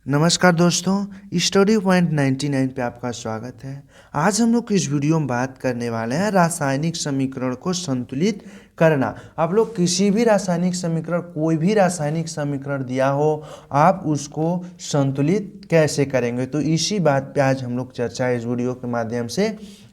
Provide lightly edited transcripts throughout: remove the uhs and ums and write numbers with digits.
नमस्कार दोस्तों, study point 99 पे आपका स्वागत है। आज हम लोग इस वीडियो में बात करने वाले हैं रासायनिक समीकरण को संतुलित करना। आप लोग किसी भी रासायनिक समीकरण, कोई भी रासायनिक समीकरण दिया हो, आप उसको संतुलित कैसे करेंगे, तो इसी बात पे आज हम लोग चर्चा इस वीडियो के माध्यम से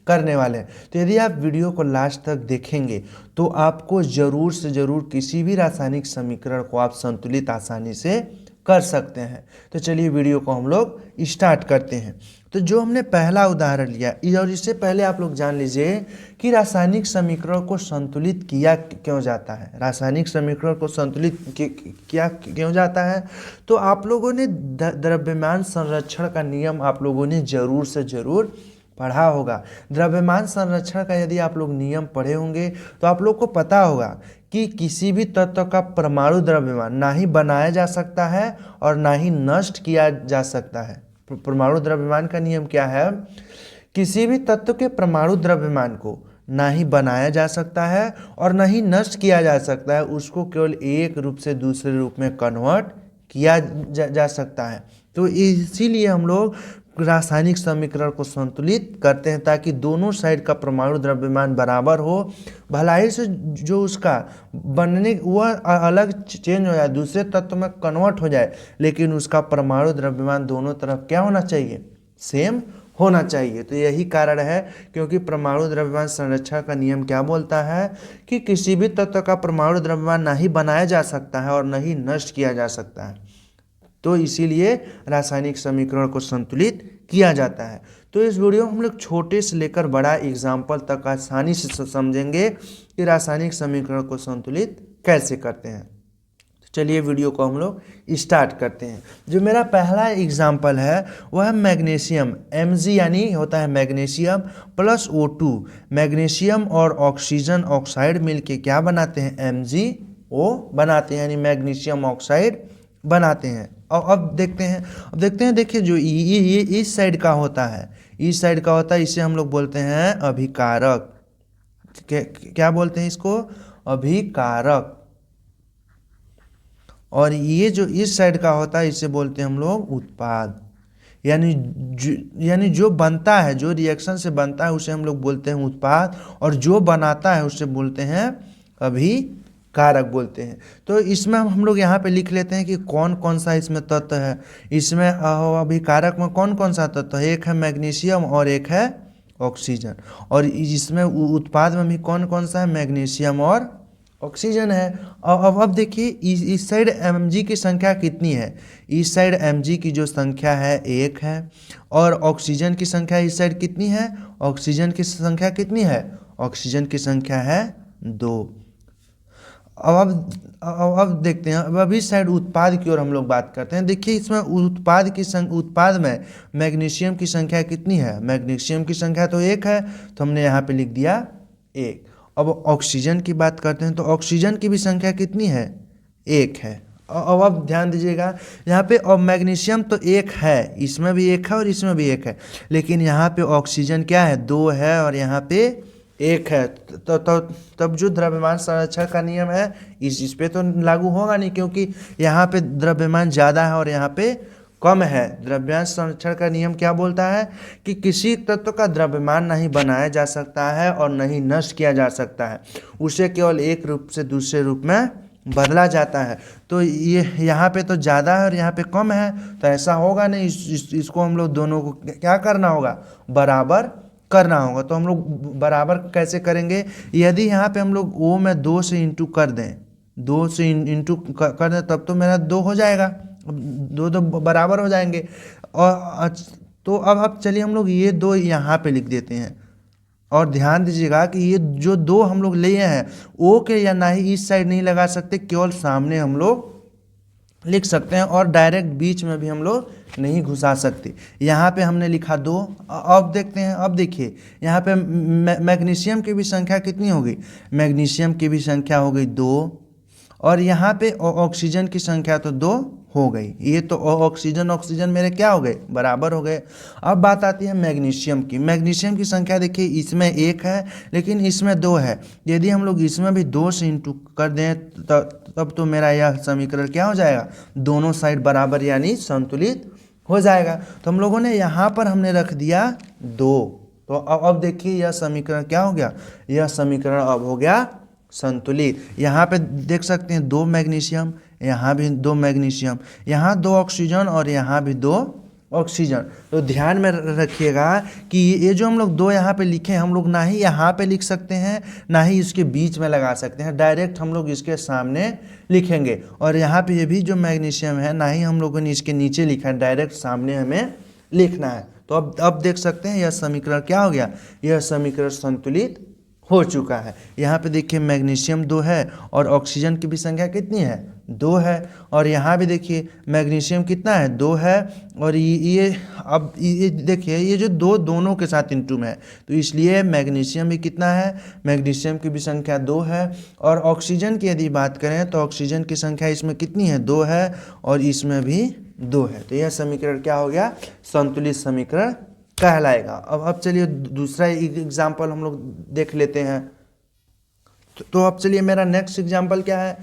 करने वाले हैं। तो यदि आप वीडियो को लास्ट तक देखेंगे तो आपको ज़रूर से ज़रूर किसी भी रासायनिक समीकरण को आप संतुलित आसानी से कर सकते हैं। तो चलिए वीडियो को हम लोग स्टार्ट करते हैं। तो जो हमने पहला उदाहरण लिया, और इससे पहले आप लोग जान लीजिए कि रासायनिक समीकरण को संतुलित किया क्यों जाता है। रासायनिक समीकरण को संतुलित किया क्यों जाता है, तो आप लोगों ने द्रव्यमान संरक्षण का नियम आप लोगों ने ज़रूर से ज़रूर पढ़ा होगा। द्रव्यमान संरक्षण का यदि आप लोग नियम पढ़े होंगे तो आप लोग को पता होगा कि किसी भी तत्व का परमाणु द्रव्यमान ना ही बनाया जा सकता है और ना ही नष्ट किया जा सकता है। परमाणु द्रव्यमान का नियम क्या है? किसी भी तत्व के परमाणु द्रव्यमान को ना ही बनाया जा सकता है और ना ही नष्ट किया जा सकता है, उसको केवल एक रूप से दूसरे रूप में कन्वर्ट किया जा सकता है। तो इसीलिए हम लोग रासायनिक समीकरण को संतुलित करते हैं ताकि दोनों साइड का परमाणु द्रव्यमान बराबर हो। भलाई से जो उसका बनने वह अलग चेंज हो जाए, दूसरे तत्व में कन्वर्ट हो जाए, लेकिन उसका परमाणु द्रव्यमान दोनों तरफ क्या होना चाहिए? सेम होना चाहिए। तो यही कारण है क्योंकि परमाणु द्रव्यमान संरक्षण का नियम क्या बोलता है कि किसी भी तत्व का परमाणु द्रव्यमान ना ही बनाया जा सकता है और न ही नष्ट किया जा सकता है। तो इसीलिए रासायनिक समीकरण को संतुलित किया जाता है। तो इस वीडियो में हम लोग छोटे से लेकर बड़ा एग्जाम्पल तक आसानी से समझेंगे कि रासायनिक समीकरण को संतुलित कैसे करते हैं। तो चलिए वीडियो को हम लोग स्टार्ट करते हैं। जो मेरा पहला एग्जाम्पल है वह है मैग्नीशियम Mg, यानी होता है मैग्नीशियम प्लस O2। मैग्नीशियम और ऑक्सीजन ऑक्साइड मिलके क्या बनाते हैं? MgO बनाते हैं, यानी मैग्नीशियम ऑक्साइड बनाते हैं। और अब देखते हैं देखिए, जो ये इस साइड का होता है, इस साइड का होता है, इसे हम लोग बोलते हैं अभिकारक। क्या बोलते हैं इसको? अभिकारक। और ये जो इस साइड का होता है इसे बोलते हैं हम लोग उत्पाद। यानी जो बनता है, जो रिएक्शन से बनता है उसे हम लोग बोलते हैं उत्पाद, और जो बनाता है उसे बोलते हैं अभिकारक बोलते हैं। तो इसमें हम लोग यहाँ पे लिख लेते हैं कि कौन कौन सा इसमें तत्व है। इसमें अभिकारक में कौन कौन सा तत्व है? एक है मैग्नीशियम और एक है ऑक्सीजन। और इसमें उत्पाद में भी कौन कौन सा है? मैग्नीशियम और ऑक्सीजन है। अब देखिए इस साइड Mg की संख्या कितनी है? इस साइड Mg की जो संख्या है 1 है, और ऑक्सीजन की संख्या इस साइड कितनी है? ऑक्सीजन की संख्या कितनी है? ऑक्सीजन की संख्या है 2। अब देखते हैं, अब इस साइड उत्पाद की ओर हम लोग बात करते हैं। देखिए इसमें उत्पाद में मैग्नीशियम की संख्या कितनी है? मैग्नीशियम की संख्या तो 1 है, तो हमने यहाँ पे लिख दिया 1। अब ऑक्सीजन की बात करते हैं तो ऑक्सीजन की भी संख्या कितनी है? 1 है। अब ध्यान दीजिएगा, यहाँ पे अब मैग्नीशियम तो 1 है, इसमें भी 1 है और इसमें भी 1 है, लेकिन यहाँ पे ऑक्सीजन क्या है? 2 है और यहाँ पे 1 है। तब जो द्रव्यमान संरक्षण का नियम है इस पे तो लागू होगा नहीं, क्योंकि यहाँ पे द्रव्यमान ज़्यादा है और यहाँ पे कम है। द्रव्यमान संरक्षण का नियम क्या बोलता है कि किसी तत्व का द्रव्यमान नहीं बनाया जा सकता है और नहीं नष्ट किया जा सकता है, उसे केवल एक रूप से दूसरे रूप में बदला जाता है। तो ये यहाँ पे तो ज़्यादा है और यहाँ पे कम है, तो ऐसा होगा नहीं। इसको हम लोग दोनों को क्या करना होगा? बराबर करना होगा। तो हम लोग बराबर कैसे करेंगे? यदि यहाँ पे हम लोग O में 2 से इंटू कर दें, 2 से इंटू कर दें, तब तो मेरा 2 हो जाएगा, 2 बराबर हो जाएंगे। और तो अब चलिए हम लोग ये 2 यहाँ पे लिख देते हैं। और ध्यान दीजिएगा कि ये जो 2 हम लोग लिए हैं O के या ना ही इस साइड नहीं लगा सकते, केवल सामने हम लोग लिख सकते हैं, और डायरेक्ट बीच में भी हम लोग नहीं घुसा सकते। यहाँ पे हमने लिखा 2। अब देखते हैं, अब देखिए यहाँ पे मैग्नीशियम की भी संख्या कितनी हो गई? मैग्नीशियम की भी संख्या हो गई 2, और यहाँ पे ऑक्सीजन की संख्या तो 2 हो गई। ये तो ऑक्सीजन ऑक्सीजन मेरे क्या हो गए, बराबर हो गए। अब बात आती है मैग्नीशियम की। मैग्नीशियम की संख्या देखिए, इसमें 1 है लेकिन इसमें 2 है। यदि हम लोग इसमें भी 2 से इंटू कर दें तब तो मेरा यह समीकरण क्या हो जाएगा, दोनों साइड बराबर यानी संतुलित हो जाएगा। तो हम लोगों ने यहाँ पर हमने रख दिया 2। तो अब देखिए यह समीकरण क्या हो गया, यह समीकरण अब हो गया संतुलित। यहाँ पे देख सकते हैं 2 मैग्नीशियम, यहाँ भी 2 मैग्नीशियम, यहाँ 2 ऑक्सीजन और यहाँ भी 2 ऑक्सीजन। तो ध्यान में रखिएगा कि ये जो हम लोग 2 यहाँ पे लिखे हैं, हम लोग ना ही यहाँ पे लिख सकते हैं ना ही इसके बीच में लगा सकते हैं, डायरेक्ट हम लोग इसके सामने लिखेंगे। और यहाँ पे ये भी जो मैग्नीशियम है, ना ही हम लोगों ने इसके नीचे लिखा है, डायरेक्ट सामने हमें लिखना है। तो अब देख सकते हैं यह समीकरण क्या हो गया, यह समीकरण संतुलित हो चुका है। यहाँ पे देखिए मैग्नीशियम 2 है और ऑक्सीजन की भी संख्या कितनी है, 2 है। और यहाँ भी देखिए मैग्नीशियम कितना है, 2 है। और ये अब ये देखिए ये जो 2 दोनों के साथ इंटू में है, तो इसलिए मैग्नीशियम भी कितना है, मैग्नीशियम की भी संख्या 2 है। और ऑक्सीजन की यदि बात करें तो ऑक्सीजन की संख्या इसमें कितनी है, 2 है और इसमें भी 2 है। तो यह समीकरण क्या हो गया, संतुलित समीकरण कहलाएगा। अब चलिए दूसरा एग्जाम्पल हम लोग देख लेते हैं। तो अब चलिए मेरा नेक्स्ट एग्जाम्पल क्या है,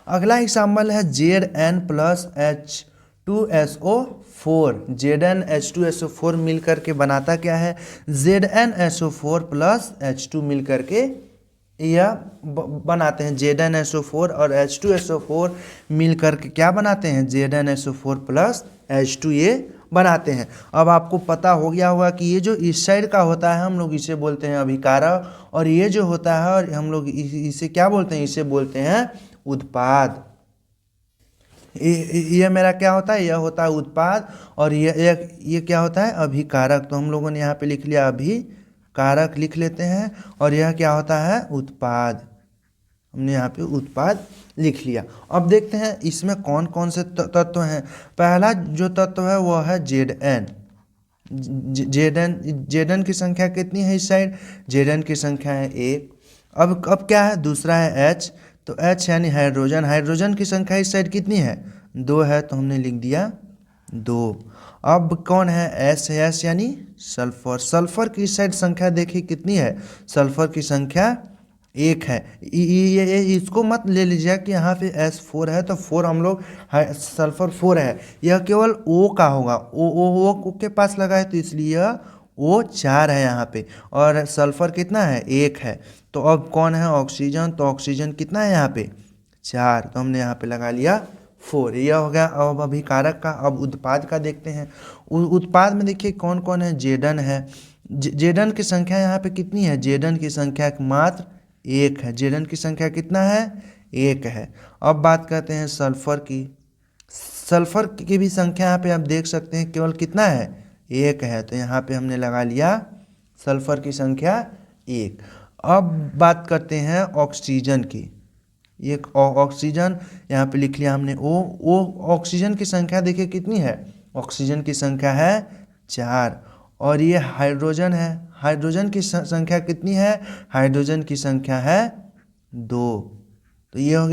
अगला एग्जाम्पल है Zn plus H2SO4। Zn H2SO4 मिल करके बनाता क्या है, ZnSO4 प्लस H2 मिल करके यह बनाते हैं। ZnSO4 और H2SO4 मिल करके क्या बनाते हैं, ZnSO4 प्लस H2 ये बनाते हैं। अब आपको पता हो गया होगा कि ये जो इस साइड का होता है हम लोग इसे बोलते हैं अभिकारक, और ये जो होता है और हम लोग इसे क्या बोलते हैं, इसे बोलते हैं उत्पाद। ये मेरा क्या होता है, यह होता है उत्पाद, और ये क्या होता है, अभिकारक। तो हम लोगों ने यहाँ पे लिख लिया अभिकारक लिख लेते हैं, और यह क्या होता है, उत्पाद। हमने यहाँ पे उत्पाद लिख लिया। अब देखते हैं इसमें कौन कौन से तत्व हैं। पहला जो तत्व है वो है Zn। Zn की संख्या कितनी है इस साइड, Zn की संख्या है 1। अब क्या है, दूसरा है H। तो H यानी हाइड्रोजन, हाइड्रोजन की संख्या इस साइड कितनी है, 2 है, तो हमने लिख दिया 2। अब कौन है, S है, S यानी सल्फर। सल्फर की इस साइड संख्या देखिए कितनी है, सल्फर की संख्या 1 है। ये इसको मत ले लीजिए कि यहाँ पे S4 है तो 4 हम लोग सल्फर 4 है, यह केवल O का होगा, O के पास लगा है तो इसलिए यह O4 है यहाँ पे। और सल्फर कितना है, 1 है। तो अब कौन है, ऑक्सीजन। तो ऑक्सीजन कितना है यहाँ पे, 4, तो हमने यहाँ पे लगा लिया 4। यह हो गया अब अभिकारक का। अब उत्पाद का देखते हैं। उत्पाद में देखिए कौन कौन है, Zn है। Zn की संख्या यहाँ पे कितनी है, Zn की संख्या मात्र 1 है। Zn की संख्या कितना है, 1 है। अब बात करते हैं सल्फर की। सल्फर की भी संख्या यहाँ पे आप देख सकते हैं केवल कितना है, 1 है, तो यहाँ पे हमने लगा लिया सल्फर की संख्या 1। अब बात करते हैं ऑक्सीजन की। ये ऑक्सीजन यहाँ पे लिख लिया हमने ओ ऑक्सीजन की संख्या देखिए कितनी है, ऑक्सीजन की संख्या है 4। और ये हाइड्रोजन है, हाइड्रोजन की संख्या कितनी है, हाइड्रोजन की संख्या है 2। तो ये हो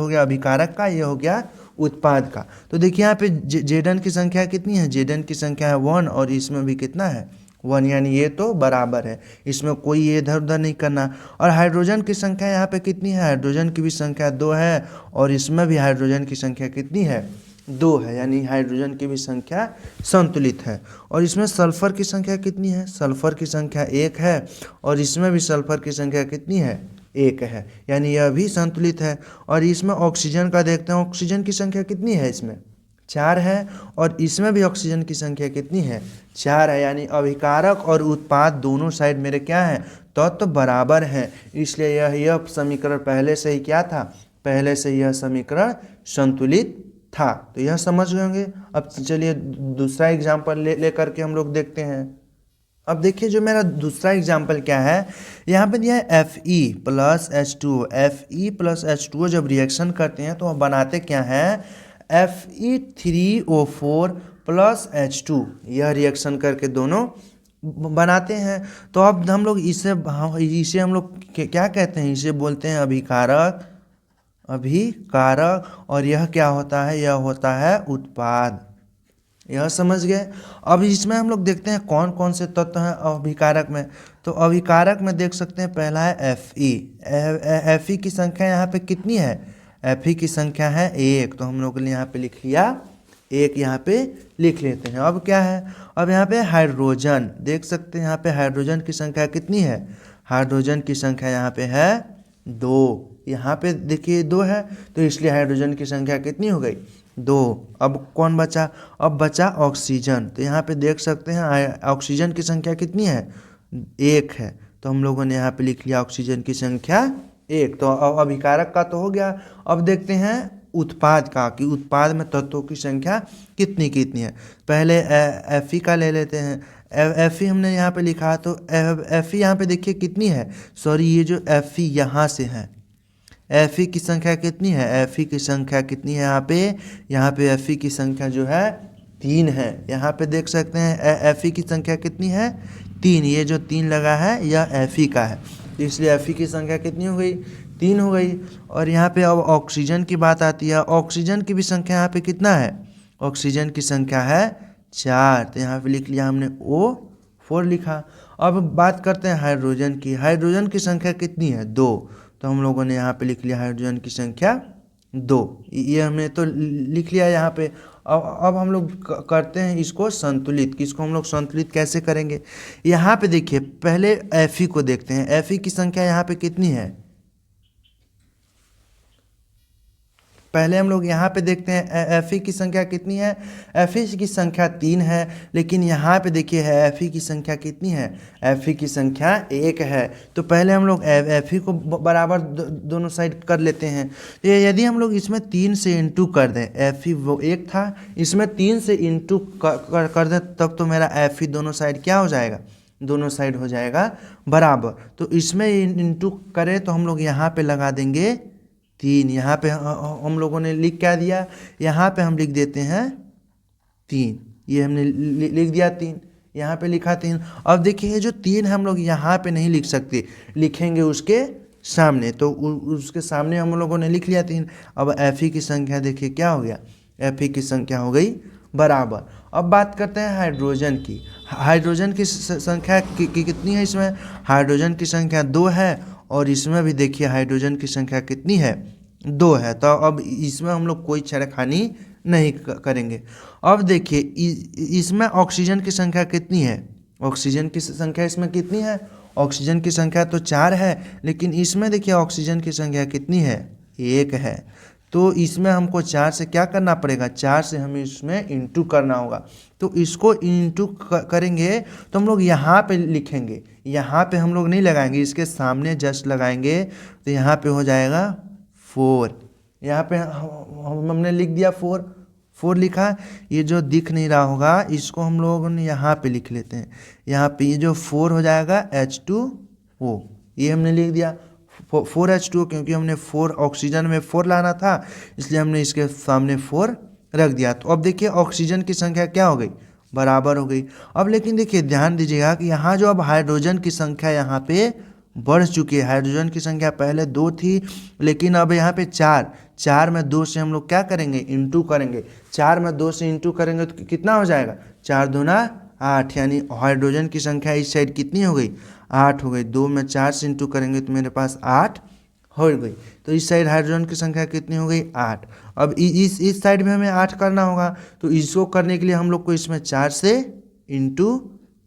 गया अभिकारक का, ये हो गया उत्पाद का। तो देखिए यहाँ पे Zn की संख्या कितनी है, Zn की संख्या है 1 और इसमें भी कितना है 1, यानी ये तो बराबर है, इसमें कोई ये इधर उधर नहीं करना। और हाइड्रोजन की संख्या यहाँ पे कितनी है, हाइड्रोजन की भी संख्या 2 है और इसमें भी हाइड्रोजन की संख्या कितनी है, 2 है, यानी हाइड्रोजन की भी संख्या संतुलित है। और इसमें सल्फर की संख्या कितनी है, सल्फर की संख्या 1 है और इसमें भी सल्फर की संख्या कितनी है, 1 है, यानी यह भी संतुलित है। और इसमें ऑक्सीजन का देखते हैं, ऑक्सीजन की संख्या कितनी है, इसमें 4 है और इसमें भी ऑक्सीजन की संख्या कितनी है, 4 है, यानी अभिकारक और उत्पाद दोनों साइड मेरे क्या हैं, तो बराबर हैं। इसलिए यह समीकरण पहले से ही क्या था, पहले से यह समीकरण संतुलित था। तो यह समझ गए होंगे। अब चलिए दूसरा एग्जाम्पल ले करके हम लोग देखते हैं। अब देखिए जो मेरा दूसरा एग्जाम्पल क्या है, यहाँ पे दिया है Fe plus H2O। Fe plus H2O जब रिएक्शन करते हैं तो हम बनाते क्या हैं, Fe3O4 प्लस H2, यह रिएक्शन करके दोनों बनाते हैं। तो अब हम लोग इसे हम लोग क्या कहते हैं, इसे बोलते हैं अभिकारक, अभिकारक, और यह क्या होता है, यह होता है उत्पाद। यह समझ गए। अब इसमें हम लोग देखते हैं कौन कौन से तत्व हैं अभिकारक में। तो अभिकारक में देख सकते हैं पहला है Fe की संख्या यहाँ पे कितनी है, Fe की संख्या है 1, तो हम लोग ने यहाँ पे लिख लिया 1, यहाँ पे लिख लेते हैं। अब क्या है, अब यहाँ पे हाइड्रोजन देख सकते हैं, यहाँ पे हाइड्रोजन की संख्या कितनी है, हाइड्रोजन की संख्या यहाँ पे है 2, यहाँ पे देखिए 2 है, तो इसलिए हाइड्रोजन की संख्या कितनी हो गई, 2। अब कौन बचा, अब बचा ऑक्सीजन, तो यहाँ पे देख सकते हैं ऑक्सीजन की संख्या कितनी है, 1 है, तो हम लोगों ने यहाँ पे लिख लिया ऑक्सीजन की संख्या 1। तो अभिकारक का तो हो गया। अब देखते हैं उत्पाद का, कि उत्पाद में तत्वों की संख्या कितनी कितनी है। पहले Fe का ले लेते हैं। Fe हमने यहाँ पे लिखा, तो Fe यहाँ पे देखिए कितनी है, सॉरी ये जो Fe यहाँ से है, Fe की संख्या कितनी है, Fe की संख्या कितनी है यहाँ पे Fe की संख्या जो है 3 है। यहाँ पे देख सकते हैं Fe की संख्या कितनी है, 3, ये जो 3 लगा है यह Fe का है, तो इसलिए Fe की संख्या कितनी हो गई, 3 हो गई। और यहाँ पे अब ऑक्सीजन की बात आती है, ऑक्सीजन की भी संख्या यहाँ पे कितना है, ऑक्सीजन की संख्या है 4, तो यहाँ पे लिख लिया हमने O4 लिखा। अब बात करते हैं हाइड्रोजन की, हाइड्रोजन की संख्या कितनी है, 2, तो हम लोगों ने यहाँ पे लिख लिया हाइड्रोजन की संख्या 2, ये हमने तो लिख लिया यहाँ पे। अब हम लोग करते हैं इसको संतुलित, किसको हम लोग संतुलित कैसे करेंगे। यहाँ पे देखिए पहले Fe को देखते हैं, Fe की संख्या यहाँ पे कितनी है, पहले हम लोग यहाँ पे देखते हैं Fe की संख्या कितनी है, Fe की संख्या 3 है, लेकिन यहाँ पे देखिए Fe की संख्या कितनी है, Fe की संख्या 1 है। तो पहले हम लोग Fe को बराबर दोनों साइड कर लेते हैं। तो यदि हम लोग इसमें 3 से इंटू कर दें, Fe वो 1 था, इसमें 3 से इंटू कर दें, तब तो मेरा Fe दोनों साइड क्या हो जाएगा, दोनों साइड हो जाएगा बराबर। तो इसमें इंटू करें तो हम लोग यहाँ पे लगा देंगे 3, यहाँ पे हम लोगों ने लिख क्या दिया, यहाँ पे हम लिख देते हैं 3, ये हमने लिख दिया 3, यहाँ पे लिखा 3। अब देखिए ये जो 3 हम लोग यहाँ पे नहीं लिख सकते, लिखेंगे उसके सामने, तो उसके सामने हम लोगों ने लिख लिया 3। अब Fe की संख्या देखिए क्या हो गया, Fe की संख्या हो गई बराबर। अब बात करते हैं हाइड्रोजन की, हाइड्रोजन की संख्या कितनी है, इसमें हाइड्रोजन की संख्या 2 है, और इसमें भी देखिए हाइड्रोजन की संख्या कितनी है, 2 है। तो अब इसमें हम लोग कोई छेड़खानी नहीं करेंगे। अब देखिए इसमें ऑक्सीजन की संख्या कितनी है, ऑक्सीजन की संख्या इसमें कितनी है, ऑक्सीजन की संख्या तो 4 है, लेकिन इसमें देखिए ऑक्सीजन की संख्या कितनी है, 1 है। तो इसमें हमको 4 से क्या करना पड़ेगा, 4 से हमें इसमें इंटू करना होगा। तो इसको इंटू करेंगे तो हम लोग यहाँ पे लिखेंगे, यहाँ पे हम लोग नहीं लगाएंगे, इसके सामने जस्ट लगाएंगे, तो यहाँ पे हो जाएगा 4, यहाँ पे हमने लिख दिया 4 लिखा। ये जो दिख नहीं रहा होगा इसको हम लोगों ने यहाँ पे लिख लेते हैं, यहाँ पे ये जो 4 हो जाएगा H2O, ये हमने लिख दिया 4H2O, क्योंकि हमने 4 ऑक्सीजन में 4 लाना था, इसलिए हमने इसके सामने 4 रख दिया। तो अब देखिए ऑक्सीजन की संख्या क्या हो गई, बराबर हो गई। अब लेकिन देखिए ध्यान दीजिएगा कि यहाँ जो अब हाइड्रोजन की संख्या यहाँ पे बढ़ चुकी है, हाइड्रोजन की संख्या पहले 2 थी, लेकिन अब यहाँ पे 4 में 2 से हम लोग क्या करेंगे, इंटू करेंगे, 4 में 2 से इंटू करेंगे तो कितना हो जाएगा, 4 दूना 8, यानी हाइड्रोजन की संख्या इस साइड कितनी हो गई, 8 हो गई। 2 में 4 से इंटू करेंगे तो मेरे पास 8 हो गई। तो इस साइड हाइड्रोजन की संख्या कितनी हो गई, 8। अब इस साइड में हमें 8 करना होगा, तो इसको करने के लिए हम लोग को इसमें 4 से इंटू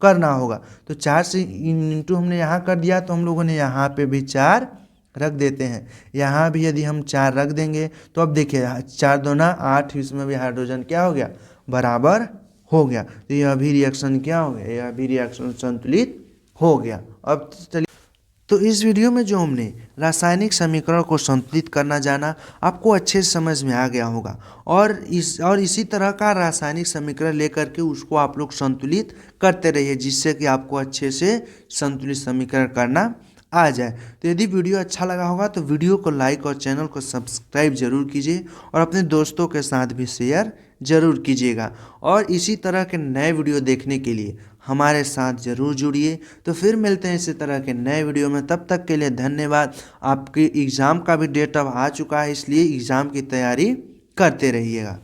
करना होगा। तो 4 से इंटू हमने यहाँ कर दिया, तो हम लोगों ने यहाँ पे भी 4 रख देते हैं, यहाँ भी यदि हम 4 रख देंगे तो अब देखिए 4 दूना 8, इसमें भी हाइड्रोजन क्या हो गया, बराबर हो गया। तो यह भी रिएक्शन क्या हो गया, यह भी रिएक्शन संतुलित हो गया। अब चलिए, तो इस वीडियो में जो हमने रासायनिक समीकरण को संतुलित करना जाना, आपको अच्छे से समझ में आ गया होगा। और इसी तरह का रासायनिक समीकरण लेकर के उसको आप लोग संतुलित करते रहिए, जिससे कि आपको अच्छे से संतुलित समीकरण करना आ जाए। तो यदि वीडियो अच्छा लगा होगा तो वीडियो को लाइक और चैनल को सब्सक्राइब जरूर कीजिए और अपने दोस्तों के साथ भी शेयर जरूर कीजिएगा। और इसी तरह के नए वीडियो देखने के लिए हमारे साथ ज़रूर जुड़िए। तो फिर मिलते हैं इसी तरह के नए वीडियो में, तब तक के लिए धन्यवाद। आपकी एग्ज़ाम का भी डेट अब आ चुका है, इसलिए एग्ज़ाम की तैयारी करते रहिएगा।